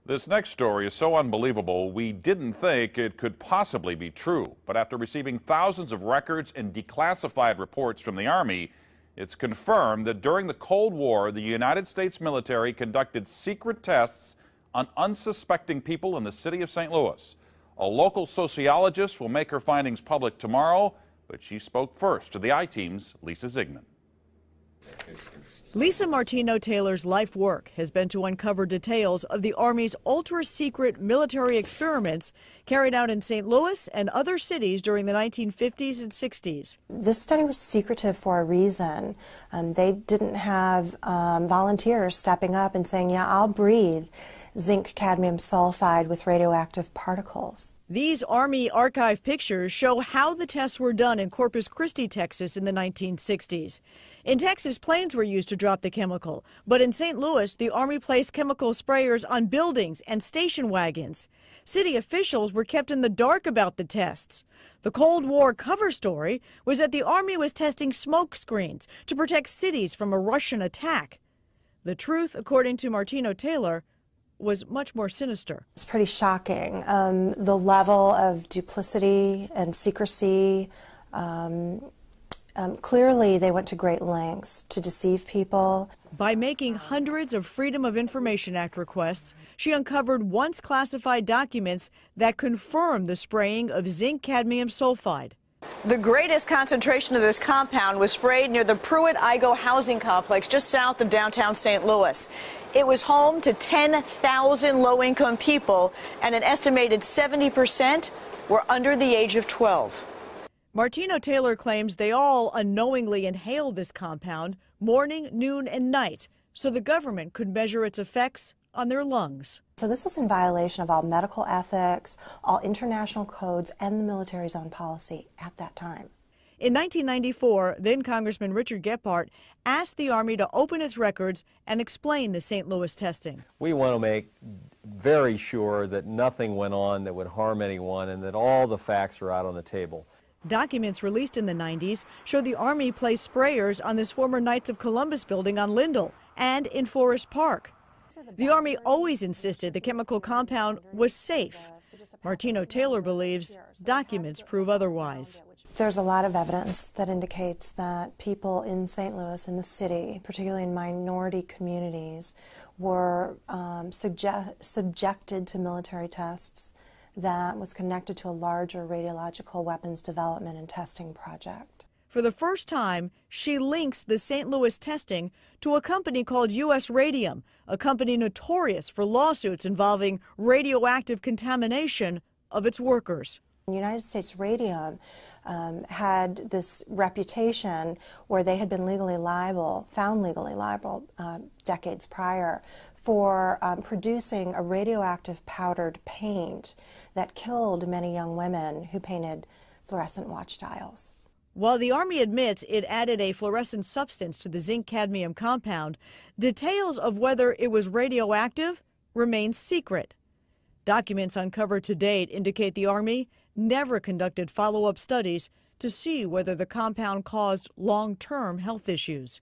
This next story is so unbelievable, we didn't think it could possibly be true. But after receiving thousands of records and declassified reports from the Army, it's confirmed that during the Cold War, the United States military conducted secret tests on unsuspecting people in the city of St. Louis. A local sociologist will make her findings public tomorrow, but she spoke first to the I-Team's Lisa Ziegman. Lisa Martino Taylor's life work has been to uncover details of the Army's ultra-secret military experiments carried out in St. Louis and other cities during the 1950s and 60s. This study was secretive for a reason. They didn't have volunteers stepping up and saying, yeah, I'll breathe zinc cadmium sulfide with radioactive particles. These Army archive pictures show how the tests were done in Corpus Christi, Texas in the 1960s. In Texas, planes were used to drop the chemical, but in St. Louis, the Army placed chemical sprayers on buildings and station wagons. City officials were kept in the dark about the tests. The Cold War cover story was that the Army was testing smoke screens to protect cities from a Russian attack. The truth, according to Martino Taylor, was much more sinister. It's pretty shocking. The level of duplicity and secrecy, clearly they went to great lengths to deceive people. By making hundreds of Freedom of Information Act requests, she uncovered once classified documents that confirmed the spraying of zinc cadmium sulfide. The greatest concentration of this compound was sprayed near the Pruitt-Igoe housing complex just south of downtown St. Louis. It was home to 10,000 low-income people, and an estimated 70% were under the age of 12. Martino Taylor claims they all unknowingly inhaled this compound morning, noon, and night, so the government could measure its effects on their lungs. So this was in violation of all medical ethics, all international codes, and the military's own policy at that time. In 1994, then Congressman Richard Gephardt asked the Army to open its records and explain the St. Louis testing. We want to make very sure that nothing went on that would harm anyone and that all the facts are out on the table. Documents released in the 90s show the Army placed sprayers on this former Knights of Columbus building on Lindell and in Forest Park. The Army always insisted the chemical compound was safe. Martino Taylor believes documents prove otherwise. There's a lot of evidence that indicates that people in St. Louis, in the city, particularly in minority communities, were subjected to military tests that was connected to a larger radiological weapons development and testing project. For the first time, she links the St. Louis testing to a company called U.S. Radium, a company notorious for lawsuits involving radioactive contamination of its workers. United States Radium had this reputation where they had been found legally liable decades prior for producing a radioactive powdered paint that killed many young women who painted fluorescent watch dials. While the Army admits it added a fluorescent substance to the zinc cadmium compound, details of whether it was radioactive remain secret. Documents uncovered to date indicate the Army never conducted follow-up studies to see whether the compound caused long-term health issues.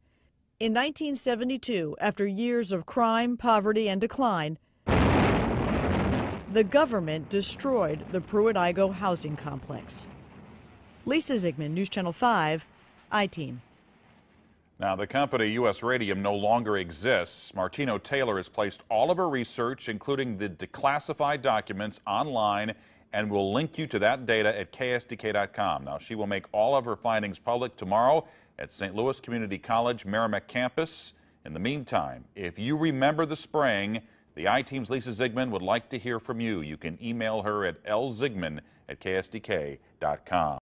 In 1972, after years of crime, poverty, and decline, the government destroyed the Pruitt-Igoe housing complex. Lisa Ziegman, News Channel 5, I-Team. Now, the company U.S. Radium no longer exists. Martino Taylor has placed all of her research, including the declassified documents, online, and will link you to that data at ksdk.com. Now, she will make all of her findings public tomorrow at St. Louis Community College Merrimack campus. In the meantime, if you remember the spraying, the I-Team's Lisa Ziegman would like to hear from you. You can email her at lziegman@ksdk.com.